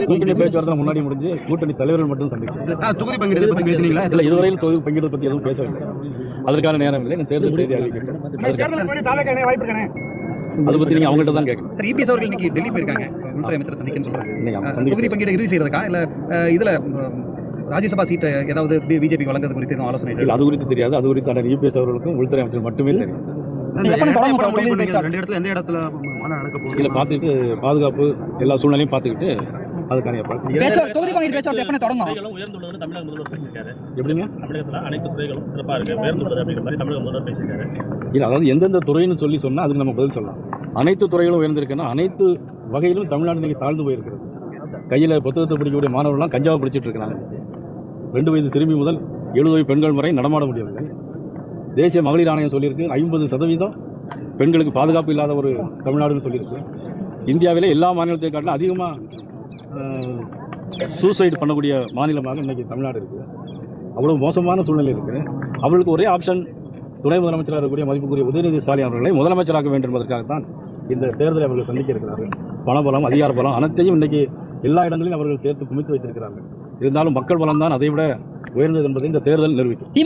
கூட்டணி பேச்சுவார்த்தை முன்னாடி முடிஞ்சு கூட்டணி தலைவர்கள் மட்டும் சந்திச்சு தொகுதி பங்கீடு பத்தி பேசுனீங்களா? இல்ல, இதுவரையில் தொகுதி பங்கீடு பத்தி எதுவும் பேசவில்லை. அதற்கான நேரம் இல்லை. தேர்தல் தேதி அறிவிக்கிறேன். அதை பத்தி நீங்க அவங்ககிட்ட தான் கேட்கணும். இபிஎஸ் அவர்கள் இன்னைக்கு டெல்லி போயிருக்காங்க, உள்துறை அமைச்சர் சந்திக்கன்னு சொல்றாங்க. தொகுதி பங்கீடு இறுதி செய்யறதுக்கா இல்ல இதுல ராஜ்யசபா சீட்டை ஏதாவது பிஜேபி வழங்குறது குறித்து எதுவும் ஆலோசனை இல்லை? அது குறித்து தெரியாது. அது குறித்து இபிஎஸ் அவர்களுக்கும் உள்துறை அமைச்சர் மட்டுமே தெரியும். இல்ல, பார்த்துட்டு பாதுகாப்பு எல்லா சூழ்நிலையும் பார்த்துக்கிட்டு அதுக்கான எப்படிங்க அனைத்து துறைகளும் சிறப்பாக இருக்கு, உயர்ந்துள்ளது அப்படிங்கிற மாதிரி தமிழக முதல்வர் பேசியிருக்காரு. இல்லை, அதாவது எந்தெந்த துறைன்னு சொன்னா அதுக்கு நம்ம பதில் சொல்லலாம். அனைத்து துறைகளும் உயர்ந்திருக்குன்னா அனைத்து வகையிலும் தமிழ்நாடு இன்னைக்கு தாழ்ந்து போயிருக்கிறது. கையில் புத்தகத்தை படிக்கக்கூடிய மாணவர்கள்லாம் கஞ்சாவை பிடிச்சிட்டு இருக்கிறாங்க. 2 வயது சிறுமி முதல் 70 வயது பெண்கள் வரை நடமாட முடியவில்லை. தேசிய மகளிர் ஆணையம் சொல்லியிருக்கு 50% பெண்களுக்கு பாதுகாப்பு இல்லாத ஒரு தமிழ்நாடுன்னு சொல்லியிருக்கு. இந்தியாவிலே எல்லா மாநிலத்தை காட்டிலும் அதிகமாக சூசைடு பண்ணக்கூடிய மாநிலமாக இன்றைக்கி தமிழ்நாடு இருக்குது. அவ்வளோ மோசமான சூழ்நிலை இருக்குது. அவர்களுக்கு ஒரே ஆப்ஷன் துணை முதலமைச்சராக இருக்கக்கூடிய மதிப்புக்குரிய உதயநிதி ஸ்டாலின் அவர்களை முதலமைச்சராக வேண்டும் என்பதற்காகத்தான் இந்த தேர்தலை அவர்கள் சந்திக்க இருக்கிறார்கள். பணபலம், அதிகார பலம் அனைத்தையும் இன்றைக்கி எல்லா இடங்களிலும் அவர்கள் சேர்த்து குமித்து வைத்திருக்கிறார்கள். இருந்தாலும் மக்கள் பலம் தான் அதைவிட உயர்ந்தது என்பதை இந்த தேர்தல் நிரூபிக்கும்.